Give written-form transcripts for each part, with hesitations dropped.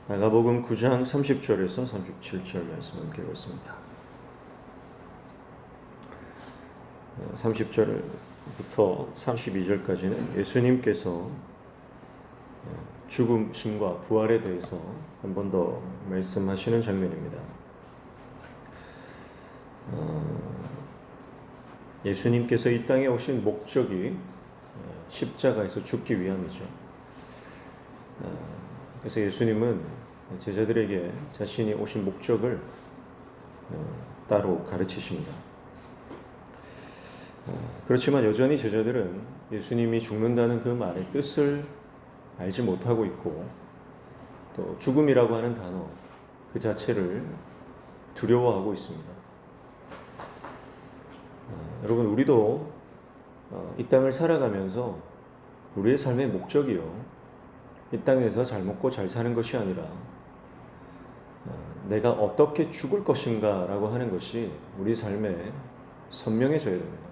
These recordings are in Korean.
마가복음 9장 30절에서 37절 말씀 함께 읽겠습니다. 30절부터 32절까지는 예수님께서 죽으심과 부활에 대해서 한 번 더 말씀하시는 장면입니다. 예수님께서 이 땅에 오신 목적이 십자가에서 죽기 위함이죠. 그래서 예수님은 제자들에게 자신이 오신 목적을 따로 가르치십니다. 그렇지만 여전히 제자들은 예수님이 죽는다는 그 말의 뜻을 알지 못하고 있고, 또 죽음이라고 하는 단어 그 자체를 두려워하고 있습니다. 여러분, 우리도 이 땅을 살아가면서 우리의 삶의 목적이요, 이 땅에서 잘 먹고 잘 사는 것이 아니라 내가 어떻게 죽을 것인가 라고 하는 것이 우리 삶에 선명해져야 됩니다.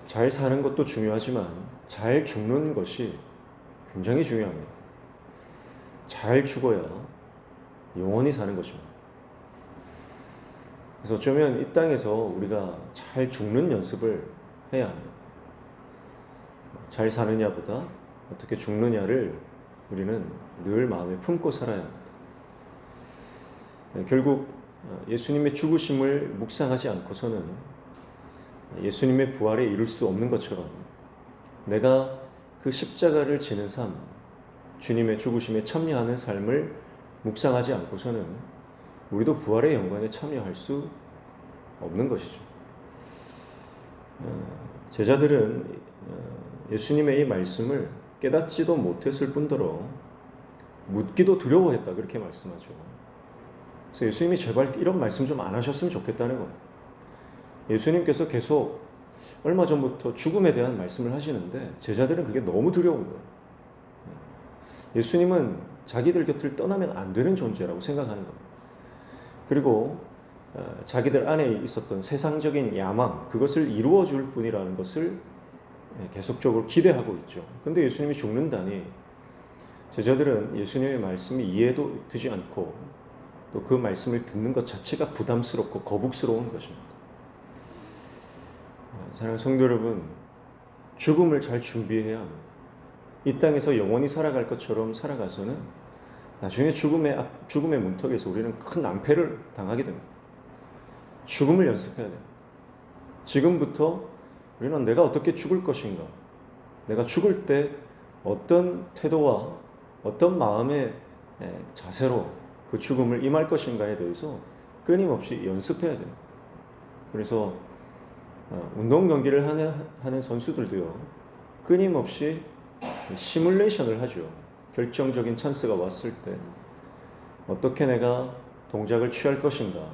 잘 사는 것도 중요하지만 잘 죽는 것이 굉장히 중요합니다. 잘 죽어야 영원히 사는 것입니다. 그래서 어쩌면 이 땅에서 우리가 잘 죽는 연습을 해야 합니다. 잘 사느냐보다 어떻게 죽느냐를 우리는 늘 마음에 품고 살아야 합니다. 결국 예수님의 죽으심을 묵상하지 않고서는 예수님의 부활에 이룰 수 없는 것처럼 내가 그 십자가를 지는 삶, 주님의 죽으심에 참여하는 삶을 묵상하지 않고서는 우리도 부활의 영광에 참여할 수 없는 것이죠. 제자들은 예수님의 이 말씀을 깨닫지도 못했을 뿐더러 묻기도 두려워했다, 그렇게 말씀하죠. 그래서 예수님이 제발 이런 말씀 좀 안 하셨으면 좋겠다는 거예요. 예수님께서 계속 얼마 전부터 죽음에 대한 말씀을 하시는데 제자들은 그게 너무 두려운 거예요. 예수님은 자기들 곁을 떠나면 안 되는 존재라고 생각하는 겁니다. 그리고 자기들 안에 있었던 세상적인 야망, 그것을 이루어 줄 분이라는 것을 계속적으로 기대하고 있죠. 근데 예수님이 죽는다니 제자들은 예수님의 말씀이 이해도 되지 않고 또 그 말씀을 듣는 것 자체가 부담스럽고 거북스러운 것입니다. 사랑하는 성도 여러분, 죽음을 잘 준비해야 합니다. 이 땅에서 영원히 살아갈 것처럼 살아가서는 나중에 죽음의 문턱에서 우리는 큰 낭패를 당하게 됩니다. 죽음을 연습해야 됩니다. 지금부터 우리는 내가 어떻게 죽을 것인가, 내가 죽을 때 어떤 태도와 어떤 마음의 자세로 그 죽음을 임할 것인가에 대해서 끊임없이 연습해야 됩니다. 그래서 운동 경기를 하는 선수들도요, 끊임없이 시뮬레이션을 하죠. 결정적인 찬스가 왔을 때 어떻게 내가 동작을 취할 것인가,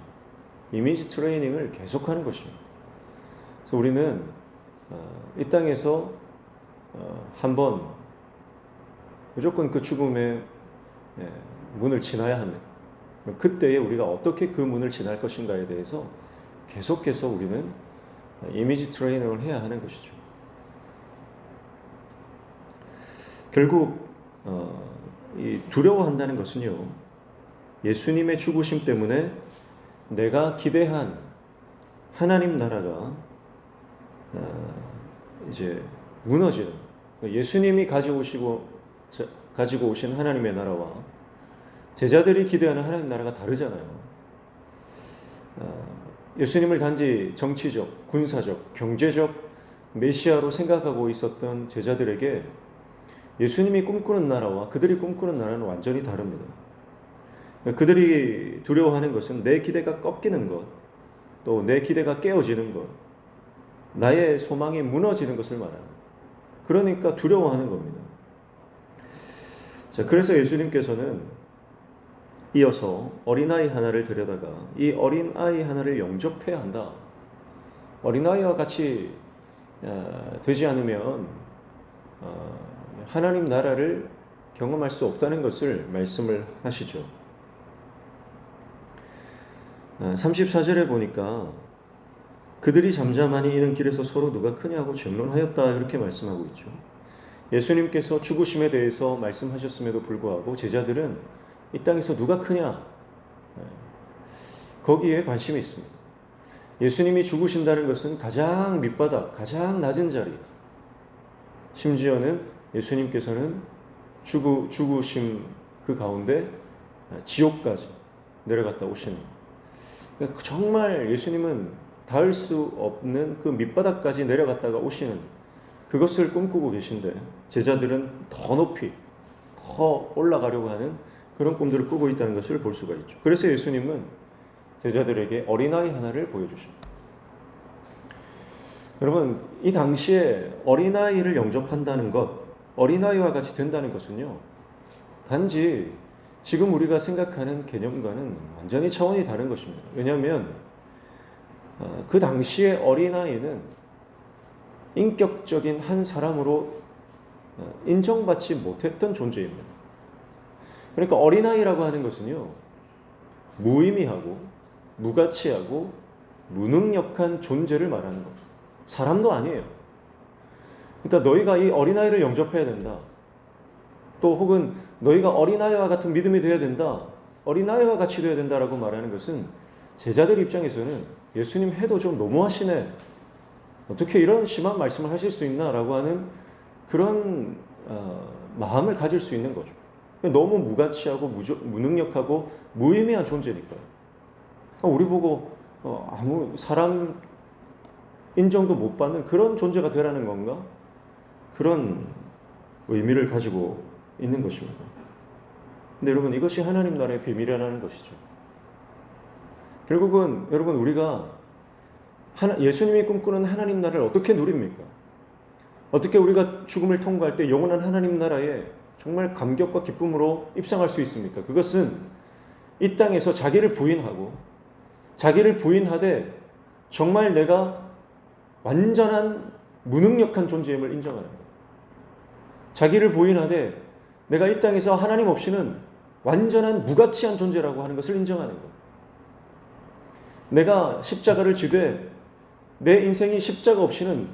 이미지 트레이닝을 계속하는 것입니다. 그래서 우리는 이 땅에서 한번 무조건 그 죽음의 문을 지나야 합니다. 그때에 우리가 어떻게 그 문을 지날 것인가에 대해서 계속해서 우리는 이미지 트레이닝을 해야 하는 것이죠. 결국 이 두려워한다는 것은요, 예수님의 죽으심 때문에 내가 기대한 하나님 나라가 이제 무너지는, 예수님이 가지고 오신 하나님의 나라와 제자들이 기대하는 하나님 나라가 다르잖아요. 예수님을 단지 정치적, 군사적, 경제적 메시아로 생각하고 있었던 제자들에게 예수님이 꿈꾸는 나라와 그들이 꿈꾸는 나라는 완전히 다릅니다. 그들이 두려워하는 것은 내 기대가 꺾이는 것, 또 내 기대가 깨어지는 것, 나의 소망이 무너지는 것을 말하는, 그러니까 두려워하는 겁니다. 자, 그래서 예수님께서는 이어서 어린아이 하나를 데려다가 이 어린아이 하나를 영접해야 한다. 어린아이와 같이 되지 않으면 하나님 나라를 경험할 수 없다는 것을 말씀을 하시죠. 34절에 보니까 그들이 잠잠하니 이는 길에서 서로 누가 크냐고 쟁론하였다, 이렇게 말씀하고 있죠. 예수님께서 죽으심에 대해서 말씀하셨음에도 불구하고 제자들은 이 땅에서 누가 크냐? 거기에 관심이 있습니다. 예수님이 죽으신다는 것은 가장 밑바닥, 가장 낮은 자리. 심지어는 예수님께서는 죽으심 그 가운데 지옥까지 내려갔다 오시는. 그러니까 정말 예수님은 닿을 수 없는 그 밑바닥까지 내려갔다가 오시는 그것을 꿈꾸고 계신데 제자들은 더 높이, 더 올라가려고 하는 그런 꿈들을 꾸고 있다는 것을 볼 수가 있죠. 그래서 예수님은 제자들에게 어린아이 하나를 보여주십니다. 여러분, 이 당시에 어린아이를 영접한다는 것, 어린아이와 같이 된다는 것은요, 단지 지금 우리가 생각하는 개념과는 완전히 차원이 다른 것입니다. 왜냐하면 그 당시에 어린아이는 인격적인 한 사람으로 인정받지 못했던 존재입니다. 그러니까 어린아이라고 하는 것은요, 무의미하고 무가치하고 무능력한 존재를 말하는 겁니다. 사람도 아니에요. 그러니까 너희가 이 어린아이를 영접해야 된다. 또 혹은 너희가 어린아이와 같은 믿음이 되어야 된다. 어린아이와 같이 되어야 된다라고 말하는 것은 제자들 입장에서는 예수님 해도 좀 너무하시네. 어떻게 이런 심한 말씀을 하실 수 있나? 라고 하는 그런 마음을 가질 수 있는 거죠. 너무 무가치하고 무능력하고 무의미한 존재니까요. 우리 보고 아무 사람 인정도 못 받는 그런 존재가 되라는 건가? 그런 의미를 가지고 있는 것입니다. 근데 여러분, 이것이 하나님 나라의 비밀이라는 것이죠. 결국은 여러분, 우리가 예수님이 꿈꾸는 하나님 나라를 어떻게 누립니까? 어떻게 우리가 죽음을 통과할 때 영원한 하나님 나라에 정말 감격과 기쁨으로 입상할 수 있습니까? 그것은 이 땅에서 자기를 부인하되 정말 내가 완전한 무능력한 존재임을 인정하는 것. 자기를 부인하되 내가 이 땅에서 하나님 없이는 완전한 무가치한 존재라고 하는 것을 인정하는 것. 내가 십자가를 지되 내 인생이 십자가 없이는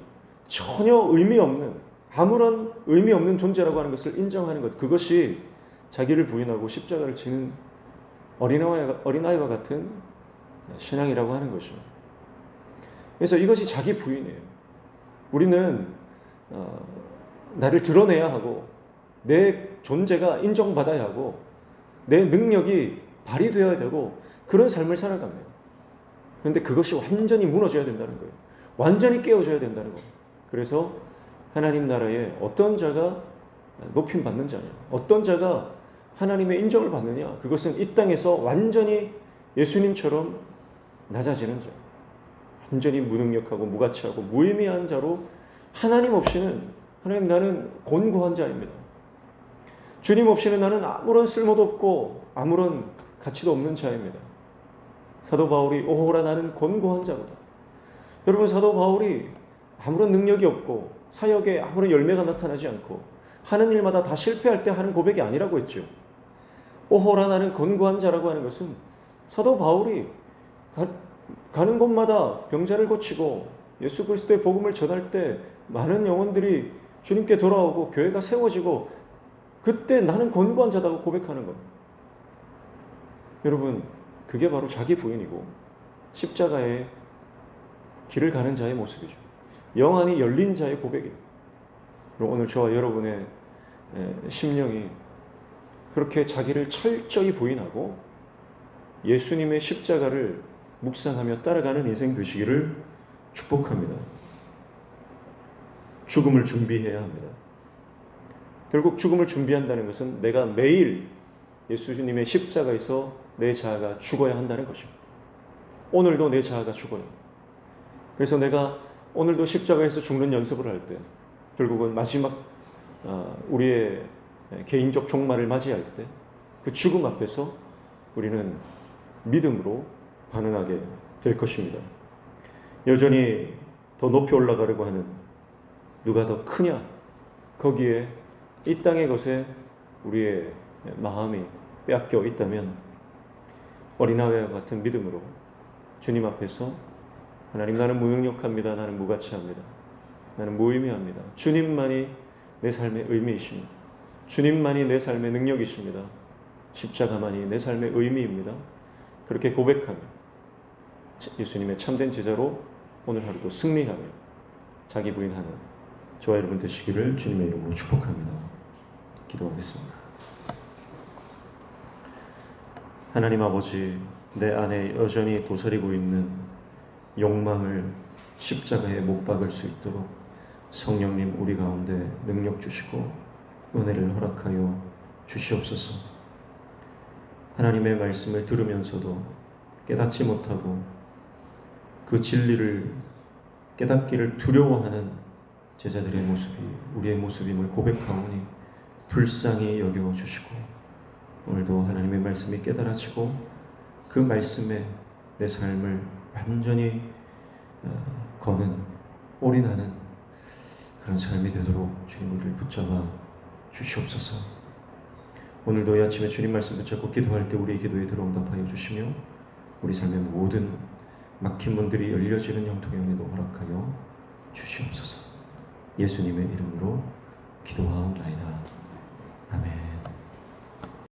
전혀 의미 없는, 아무런 의미 없는 존재라고 하는 것을 인정하는 것. 그것이 자기를 부인하고 십자가를 지는 어린아이와 같은 신앙이라고 하는 것이죠. 그래서 이것이 자기 부인이에요. 우리는 나를 드러내야 하고 내 존재가 인정받아야 하고 내 능력이 발휘되어야 되고 그런 삶을 살아갑니다. 그런데 그것이 완전히 무너져야 된다는 거예요. 완전히 깨어져야 된다는 거예요. 그래서 하나님 나라에 어떤 자가 높임받는 자냐, 어떤 자가 하나님의 인정을 받느냐, 그것은 이 땅에서 완전히 예수님처럼 낮아지는 자, 완전히 무능력하고 무가치하고 무의미한 자로 하나님 없이는, 하나님 나는 곤고한 자입니다. 주님 없이는 나는 아무런 쓸모도 없고 아무런 가치도 없는 자입니다. 사도 바울이 오호라 나는 곤고한 자로다. 여러분, 사도 바울이 아무런 능력이 없고 사역에 아무런 열매가 나타나지 않고 하는 일마다 다 실패할 때 하는 고백이 아니라고 했죠. 오호라 나는 곤고한 자라고 하는 것은 사도 바울이 가는 곳마다 병자를 고치고 예수 그리스도의 복음을 전할 때 많은 영혼들이 주님께 돌아오고 교회가 세워지고 그때 나는 곤고한 자다고 고백하는 겁니다. 여러분, 그게 바로 자기 부인이고 십자가의 길을 가는 자의 모습이죠. 영안이 열린 자의 고백이에요. 오늘 저와 여러분의 심령이 그렇게 자기를 철저히 부인하고 예수님의 십자가를 묵상하며 따라가는 인생 되시기를 축복합니다. 죽음을 준비해야 합니다. 결국 죽음을 준비한다는 것은 내가 매일 예수님의 십자가에서 내 자아가 죽어야 한다는 것입니다. 오늘도 내 자아가 죽어요. 그래서 내가 오늘도 십자가에서 죽는 연습을 할 때 결국은 마지막 우리의 개인적 종말을 맞이할 때 그 죽음 앞에서 우리는 믿음으로 반응하게 될 것입니다. 여전히 더 높이 올라가려고 하는 누가 더 크냐? 거기에 이 땅의 것에 우리의 마음이 빼앗겨 있다면 어린아이와 같은 믿음으로 주님 앞에서 하나님, 나는 무능력합니다. 나는 무가치합니다. 나는 무의미합니다. 주님만이 내 삶의 의미이십니다. 주님만이 내 삶의 능력이십니다. 십자가만이 내 삶의 의미입니다. 그렇게 고백하며 예수님의 참된 제자로 오늘 하루도 승리하며 자기 부인하는 저와 여러분 되시기를 주님의 이름으로 축복합니다. 기도하겠습니다. 하나님 아버지, 내 안에 여전히 도사리고 있는 욕망을 십자가에 못 박을 수 있도록 성령님 우리 가운데 능력 주시고 은혜를 허락하여 주시옵소서. 하나님의 말씀을 들으면서도 깨닫지 못하고 그 진리를 깨닫기를 두려워하는 제자들의 모습이 우리의 모습임을 고백하오니 불쌍히 여겨주시고, 오늘도 하나님의 말씀이 깨달아지고 그 말씀에 내 삶을 완전히 거는, 올인하는 그런 삶이 되도록 주님 우리를 붙잡아 주시옵소서. 오늘도 이 아침에 주님 말씀 붙잡고 기도할 때 우리의 기도에 들어응답하여 주시며 우리 삶의 모든 막힌 문들이 열려지는 형통의 은혜도 허락하여 주시옵소서. 예수님의 이름으로